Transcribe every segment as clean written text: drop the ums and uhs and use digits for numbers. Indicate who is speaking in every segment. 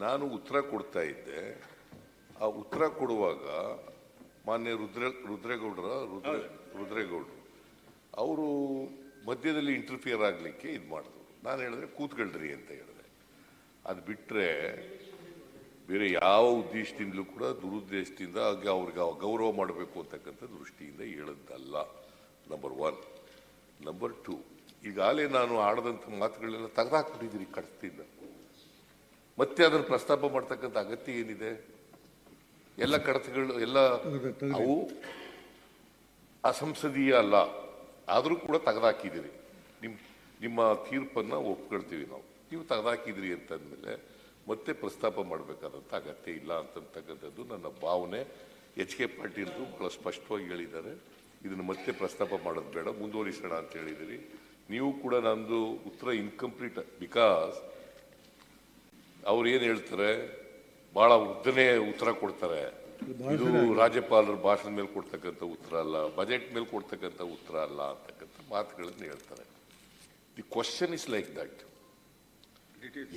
Speaker 1: ನಾನು ಉತ್ತರ ಕೊಡ್ತಾ ಇದ್ದೆ. ಆ ಉತ್ತರ ಕೊಡುವಾಗ ಮಾನ್ಯ ರುದ್ರೇಗೌಡರು ಅವರು ಮಧ್ಯದಲ್ಲಿ ಇಂಟರ್ಫಿಯರ್ ಆಗಲಿಕ್ಕೆ ಇದು ಮಾಡಿದ್ರು. ನಾನು ಹೇಳಿದ್ರೆ ಕೂತ್ಕೊಳ್ರಿ ಅಂತ ಹೇಳಿದೆ. ಅದು ಬಿಟ್ಟರೆ ಬೇರೆ ಯಾವ ಉದ್ದೇಶದಿಂದಲೂ ಕೂಡ ದುರುದ್ದೇಶದಿಂದ ಅವ್ರಿಗೆ ಗೌರವ ಮಾಡಬೇಕು ಅಂತಕ್ಕಂಥ ದೃಷ್ಟಿಯಿಂದ ಹೇಳದ್ದಲ್ಲ. ನಂಬರ್ 1. ನಂಬರ್ 2, ಈಗಾಗಲೇ ನಾನು ಆಡದಂಥ ಮಾತುಗಳೆಲ್ಲ ತೆಗೆದಾಕ್ಬಿಟ್ಟಿದ್ದೀರಿ ಕಡತದಿಂದ. ಮತ್ತೆ ಅದನ್ನು ಪ್ರಸ್ತಾಪ ಮಾಡ್ತಕ್ಕಂಥ ಅಗತ್ಯ ಏನಿದೆ? ಎಲ್ಲ ಕಡತಗಳು ಎಲ್ಲ ಅವು ಅಸಂಸದೀಯ ಅಲ್ಲ, ಆದರೂ ಕೂಡ ತೆಗೆದಾಕಿದ್ದೀರಿ. ನಿಮ್ಮ ತೀರ್ಪನ್ನು ಒಪ್ಕೊಳ್ತೀವಿ ನಾವು. ನೀವು ತೆಗೆದಾಕಿದ್ರಿ ಅಂತಂದಮೇಲೆ ಮತ್ತೆ ಪ್ರಸ್ತಾಪ ಮಾಡಬೇಕಾದಂಥ ಅಗತ್ಯ ಇಲ್ಲ ಅಂತಕ್ಕಂಥದ್ದು ನನ್ನ ಭಾವನೆ. HK ಪಾಟೀಲ್ರು ಬಹಳ ಸ್ಪಷ್ಟವಾಗಿ ಹೇಳಿದ್ದಾರೆ. ಇದನ್ನು ಮತ್ತೆ ಪ್ರಸ್ತಾಪ ಮಾಡೋದು ಬೇಡ, ಮುಂದುವರಿಸೋಣ ಅಂತ ಹೇಳಿದಿರಿ. ನೀವು ಕೂಡ ನಮ್ಮದು ಉತ್ತರ ಇನ್ಕಂಪ್ಲೀಟ್, ಬಿಕಾಸ್ ಅವ್ರು ಏನು ಹೇಳ್ತಾರೆ, ಭಾಳ ಉದ್ದನೇ ಉತ್ತರ ಕೊಡ್ತಾರೆ. ಇದು ರಾಜ್ಯಪಾಲರ ಭಾಷಣದ ಮೇಲೆ ಕೊಡ್ತಕ್ಕಂಥ ಉತ್ತರ ಅಲ್ಲ, ಬಜೆಟ್ ಮೇಲೆ ಕೊಡ್ತಕ್ಕಂಥ ಉತ್ತರ ಅಲ್ಲ ಅಂತಕ್ಕಂಥ ಮಾತುಗಳನ್ನು ಹೇಳ್ತಾರೆ. The question is like that.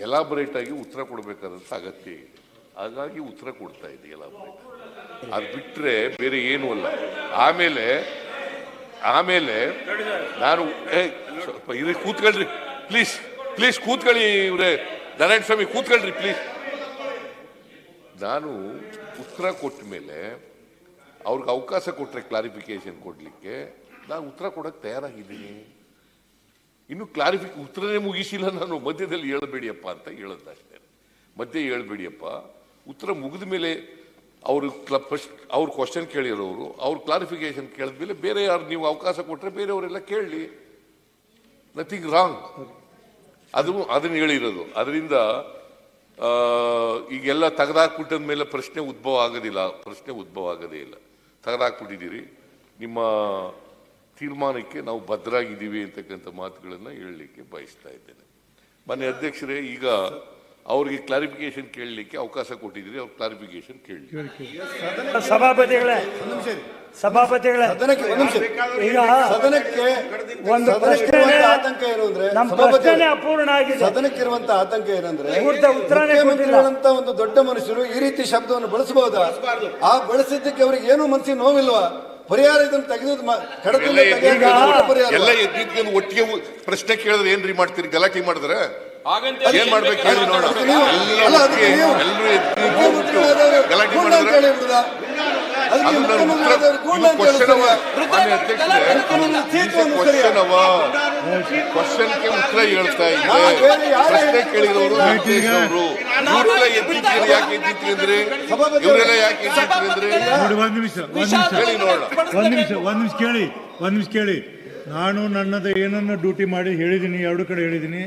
Speaker 1: Elaborate ಆಗಿ ಉತ್ತರ ಕೊಡಬೇಕಾದಂಥ ಅಗತ್ಯ ಇದೆ. ಹಾಗಾಗಿ ಉತ್ತರ ಕೊಡ್ತಾ ಇದೆ ಎಲಾಬರೇಟ್. ಅದು ಬಿಟ್ಟರೆ ಬೇರೆ ಏನೂ ಅಲ್ಲ. ಆಮೇಲೆ ನಾನು ಸ್ವಲ್ಪ ಇರಿ, ಕೂತ್ಕೊಳ್ರಿ ಪ್ಲೀಸ್ ಕೂತ್ಕೊಳ್ಳಿ. ಇವರೇ ನಾರಾಯಣ ಸ್ವಾಮಿ ಕೂತ್ಕೊಳ್ರಿ ಪ್ಲೀಸ್. ನಾನು ಉತ್ತರ ಕೊಟ್ಟ ಮೇಲೆ ಅವ್ರಿಗೆ ಅವಕಾಶ ಕೊಟ್ಟರೆ ಕ್ಲಾರಿಫಿಕೇಶನ್ ಕೊಡಲಿಕ್ಕೆ ನಾನು ಉತ್ತರ ಕೊಡೋಕ್ಕೆ ತಯಾರಾಗಿದ್ದೀನಿ. ಇನ್ನು ಉತ್ತರನೇ ಮುಗಿಸಿಲ್ಲ ನಾನು. ಮಧ್ಯದಲ್ಲಿ ಹೇಳ್ಬೇಡಿಯಪ್ಪ ಅಂತ ಹೇಳೋದಷ್ಟೇ. ಮಧ್ಯೆ ಹೇಳ್ಬೇಡಿಯಪ್ಪ, ಉತ್ತರ ಮುಗಿದ ಮೇಲೆ ಅವರು ಫಸ್ಟ್ ಅವ್ರು ಕ್ವಶನ್ ಕೇಳಿರೋರು ಅವ್ರು ಕ್ಲಾರಿಫಿಕೇಶನ್ ಕೇಳಿದ್ಮೇಲೆ ಬೇರೆ ಯಾರು ನೀವು ಅವಕಾಶ ಕೊಟ್ಟರೆ ಬೇರೆಯವರೆಲ್ಲ ಕೇಳಲಿ. Nothing wrong. ಅದನ್ನು ಹೇಳಿರೋದು. ಅದರಿಂದ ಈಗೆಲ್ಲ ತೆಗೆದಾಕ್ಬಿಟ್ಟದ ಮೇಲೆ ಪ್ರಶ್ನೆ ಉದ್ಭವ ಆಗೋದೇ ಇಲ್ಲ. ತೆಗೆದಾಕ್ಬಿಟ್ಟಿದ್ದೀರಿ. ನಿಮ್ಮ ತೀರ್ಮಾನಕ್ಕೆ ನಾವು ಬದ್ಧರಾಗಿದ್ದೀವಿ ಅಂತಕ್ಕಂಥ ಮಾತುಗಳನ್ನು ಹೇಳಲಿಕ್ಕೆ ಬಯಸ್ತಾ ಇದ್ದೇನೆ. ಮಾನ್ಯ ಅಧ್ಯಕ್ಷರೇ, ಈಗ ಅವ್ರಿಗೆ ಕ್ಲಾರಿಫಿಕೇಶನ್ ಕೇಳಲಿಕ್ಕೆ ಅವಕಾಶ ಕೊಟ್ಟಿದ್ದೀರಿ, ಅವ್ರ ಕ್ಲಾರಿಫಿಕೇಶನ್ ಕೇಳಿ.
Speaker 2: ಸಭಾಪತಿಗಳೇ ಈಗ
Speaker 3: ಸದನಕ್ಕೆ
Speaker 2: ಒಂದು
Speaker 3: ಆತಂಕ ಏನು ಅಂದ್ರೆ,
Speaker 2: ಅಪೂರ್ಣ ಆಗಿದೆ.
Speaker 3: ಸದನಕ್ಕಿರುವಂತಹ ಆತಂಕ ಏನಂದ್ರೆ,
Speaker 2: ಮುಖ್ಯಮಂತ್ರಿಗಳಂತ
Speaker 3: ಒಂದು ದೊಡ್ಡ ಮನುಷ್ಯರು ಈ ರೀತಿ ಶಬ್ದವನ್ನು ಬಳಸಬಹುದಾ? ಆ ಬಳಸಿದ್ದಕ್ಕೆ ಅವ್ರಿಗೆ ಏನು ಮನಸ್ಸಿಗೆ ನೋವಿಲ್ವಾ? ಪರಿಹಾರ ಇದನ್ನು ತೆಗೆದು
Speaker 1: ಒಟ್ಟಿಗೆ ಪ್ರಶ್ನೆ ಕೇಳಿದ್ರೆ ಏನ್ರಿ ಮಾಡ್ತೀರಿ? ಗಲಾಟೆ ಮಾಡಿದ್ರೆ ಏನ್ ಮಾಡ್ಬೇಕು ಹೇಳಿ ನೋಡ. ಗಲಾಟೆ ಮಾಡಿದ್ರೆ ಕ್ವಶನ್ಗೆ ಉತ್ತರ ಹೇಳ್ತಾ ಇದ್ದಾರೆ. ಪ್ರಶ್ನೆ ಕೇಳಿದವರು ಯಾಕೆ ಎದ್ದಿದ್ರಿ ಅಂದ್ರೆ, ಇವರೆಲ್ಲ ಯಾಕೆ ಎದ್ದಿದ್ರಿ ಅಂದ್ರೆ,
Speaker 4: ಒಂದ್ ನಿಮಿಷ ಕೇಳಿ. ನಾನು ನನ್ನದು ಏನನ್ನ ಡ್ಯೂಟಿ ಮಾಡಿ ಹೇಳಿದ್ದೀನಿ, ಎರಡು ಕಡೆ ಹೇಳಿದ್ದೀನಿ.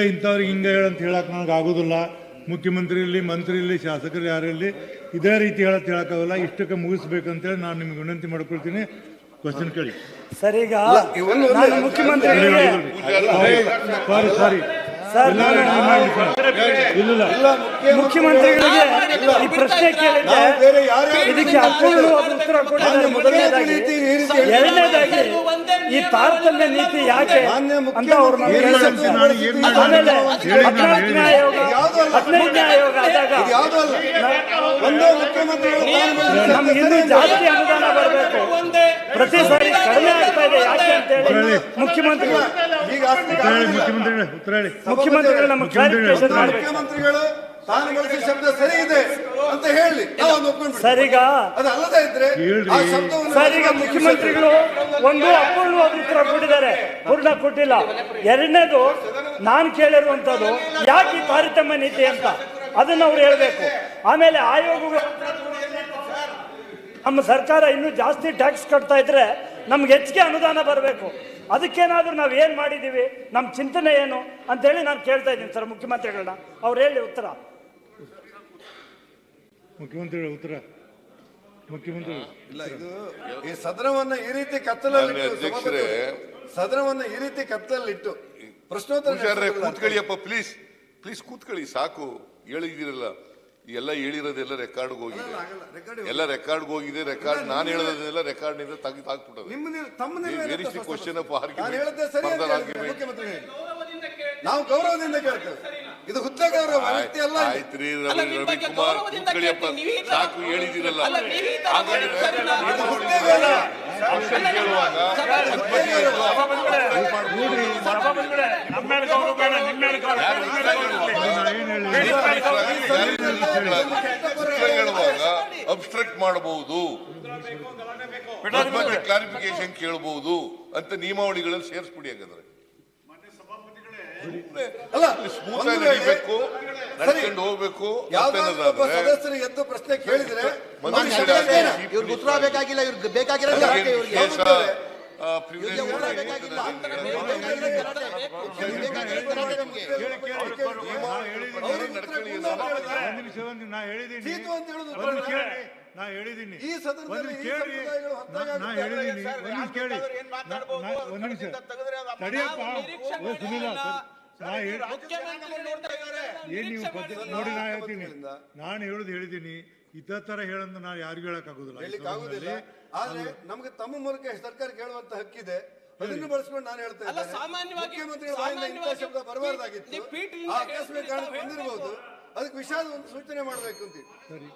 Speaker 4: ಇಂಥವ್ರಿಗೆ ಹೇಳಂತ ಹೇಳಕ್ ನನಗೆ ಆಗೋದಿಲ್ಲ. ಮುಖ್ಯಮಂತ್ರಿ ಇರಲಿ, ಮಂತ್ರಿ ಇರಲಿ, ಶಾಸಕರು ಯಾರಿರಲಿ, ಇದೇ ರೀತಿ ಹೇಳಕ್ಕಾಗಲ್ಲ. ಇಷ್ಟಕ್ಕೆ ಮುಗಿಸ್ಬೇಕಂತೇಳಿ ನಾನು ನಿಮ್ಗೆ ವಿನಂತಿ ಮಾಡ್ಕೊಳ್ತೀನಿ. ಕ್ವಶನ್ ಕೇಳಿ
Speaker 2: ಸರ್. ಈಗ ಮುಖ್ಯಮಂತ್ರಿಗಳಿಗೆ ಈ ಪ್ರಶ್ನೆ ಕೇಳಿದ್ರೆ ಇದಕ್ಕೆ ಅಪೂರ್ಣವಾದ ಉತ್ತರ ಕೊಟ್ಟಿದ್ದಾರೆ. ಮೊದಲನೇದಾಗಿ. ಎರಡನೇದಾಗಿ ಈ ತಾರತಮ್ಯ ನೀತಿ ಯಾಕೆ ಅಂತ ಅವ್ರು ಆಮೇಲೆ 14ನೇ ಆಯೋಗ 15ನೇ ಆಯೋಗ ಆದಾಗ ನಮ್ಗೆ ಇನ್ನೂ ಜಾಸ್ತಿ ಅನುದಾನ ಬರಬೇಕು, ಪ್ರತಿ ಸಾರಿ ಕಡಿಮೆ ಆಗ್ತಾ ಇದೆ. ಯಾಕೆ ಅಂತ ಹೇಳಿ ಮುಖ್ಯಮಂತ್ರಿಗಳು ನಮ್ಮ ಕ್ಲಾರಿಫಿಕೇಶನ್ ಮಾಡಬೇಕು.
Speaker 3: ತಾನು ಬಳಸಿದ ಶಬ್ದ ಸರಿ ಇದೆ ಅಂತ ಹೇಳಿ
Speaker 2: ಸರ್. ಈಗ ಮುಖ್ಯಮಂತ್ರಿಗಳು ಒಂದು ಅಪೂರ್ಣವಾದ ಉತ್ತರ ಕೊಟ್ಟಿದ್ದಾರೆ, ಪೂರ್ಣ ಕೊಟ್ಟಿಲ್ಲ. ಎರಡನೇದು ನಾನು ಕೇಳಿರುವಂತದ್ದು ಯಾಕೆ ತಾರತಮ್ಯ ನೀತಿ ಅಂತ, ಅದನ್ನ ಅವ್ರು ಹೇಳ್ಬೇಕು. ಆಮೇಲೆ ಆಯೋಗಗಳು ನಮ್ಮ ಸರ್ಕಾರ ಇನ್ನೂ ಜಾಸ್ತಿ ಟ್ಯಾಕ್ಸ್ ಕಟ್ತಾ ಇದ್ರೆ ನಮ್ಗೆ ಹೆಚ್ಚಿಗೆ ಅನುದಾನ ಬರಬೇಕು. ಅದಕ್ಕೇನಾದ್ರೂ ನಾವು ಏನ್ ಮಾಡಿದೀವಿ, ನಮ್ಮ ಚಿಂತನೆ ಏನು ಅಂತೇಳಿ ನಾನು ಕೇಳ್ತಾ ಇದ್ದೀನಿ ಸರ್ ಮುಖ್ಯಮಂತ್ರಿಗಳನ್ನ. ಅವ್ರು ಹೇಳಿ ಉತ್ತರ.
Speaker 4: ಮುಖ್ಯಮಂತ್ರಿ
Speaker 3: ಇಲ್ಲ, ಇದು ಈ ಸದನವನ್ನ ಈ ರೀತಿ ಕತ್ತಲಲ್ಲಿಟ್ಟು ಪ್ರಶ್ನೋತ್ತರ
Speaker 1: ಕೂತ್ಕೊಳ್ಳಿಯಪ್ಪ, ಪ್ಲೀಸ್ ಕೂತ್ಕೊಳ್ಳಿ. ಸಾಕು, ಹೇಳಿದಿರಲ್ಲ. ಎಲ್ಲ ಹೇಳಿರೋದೆಲ್ಲ ರೆಕಾರ್ಡ್ಗೆ ಹೋಗಿದೆ. ರೆಕಾರ್ಡ್ ನಾನು ಹೇಳೋದನ್ನೆಲ್ಲ ರೆಕಾರ್ಡ್ನಿಂದ ತೆಗೆದಾಕ್ಬಿಟ್ಟது.
Speaker 3: ನಾವು ಗೌರವದಿಂದ ಕೇಳ್ತೇವೆ. ಇದು ಹುದ್ದೆಗಾರರ ವ್ಯಕ್ತಿ ಅಲ್ಲ ಇದು.
Speaker 1: ಆಯ್ತ್ರಿ ರವಿಕುಮಾರ್ ಕೂತ್ಕೊಳ್ಳಿಯಪ್ಪ, ಸಾಕು ಹೇಳಿದಿರಲ್ಲ. ಆಪ್ಷನ್ ಕೇಳುವಾಗ ಹೇಳುವಾಗ ಅಬ್ಸ್ಟ್ರಕ್ಟ್ ಮಾಡಬಹುದು, ಮತ್ತೆ ಕ್ಲಾರಿಫಿಕೇಶನ್ ಕೇಳಬಹುದು ಅಂತ ನಿಯಮಾವಳಿಗಳಲ್ಲಿ ಸೇರಿಸ್ಬಿಡಿ. ಹಾಗಾದ್ರೆ
Speaker 3: ಅಲ್ಲ,
Speaker 1: ಸ್ಮೂತ್ ಆಗಿ ನಡೀಬೇಕು, ನಡ್ಕೊಂಡು ಹೋಗ್ಬೇಕು.
Speaker 3: ಯಾವ್ದಾದ್ರು ಒಬ್ಬ ಸದಸ್ಯರು ಎದ್ದು ಪ್ರಶ್ನೆ ಕೇಳಿದ್ರೆ
Speaker 5: ಇವ್ರಿಗೆ ಉತ್ತರ ಬೇಕಾಗಿಲ್ಲ, ಇವ್ರಿಗೆ ಬೇಕಾಗಿರೋ
Speaker 4: ನಾ ಹೇಳಿದ್ದೀನಿ
Speaker 3: ಸೀತು ಅಂತ ಹೇಳುದು
Speaker 4: ನಾ ಹೇಳಿದ್ದೀನಿ
Speaker 3: ಈ ಸದನದಲ್ಲಿ ಈ ಸಂಪ್ರದಾಯಗಳು
Speaker 4: ನಾ ಹೇಳಿದ್ದೀನಿ. ಕೇಳಿ ಒಂದ್ ನಿಮಿಷ ತಡಿಯಪ್ಪ. ಸುನಿಲ ಏನ್ ನೀವು ನೋಡಿ, ನಾ ಹೇಳ್ತೀನಿ, ನಾನು ಹೇಳುದು ಹೇಳಿದ್ದೀನಿ. ಇದೇ ತರ ಹೇಳಂದು ನಾನು ಯಾರಿಗೂ ಹೇಳಕ್ ಆಗುದಿಲ್ಲ.
Speaker 3: ಆದ್ರೆ ನಮ್ಗೆ ತಮ್ಮ ಮೂಲಕ ಸರ್ಕಾರಕ್ಕೆ ಹೇಳುವಂತ ಹಕ್ಕಿದೆ, ಅದನ್ನು ಬಳಸ್ಕೊಂಡು ನಾನು ಹೇಳ್ತಾ ಇದ್ದೇನೆ. ಮುಖ್ಯಮಂತ್ರಿಗಳ ಬಾಯಿಂದ ಇಂಥ ಶಬ್ದ ಬರಬಾರ್ದಾಗಿತ್ತು, ಆಕಸ್ಮಿಕ ಕಾರಣ ಬಂದಿರಬಹುದು, ಅದಕ್ಕೆ ವಿಷಾದ ಒಂದು ಸೂಚನೆ ಮಾಡಬೇಕು ಅಂತ.
Speaker 4: ಸರಿ.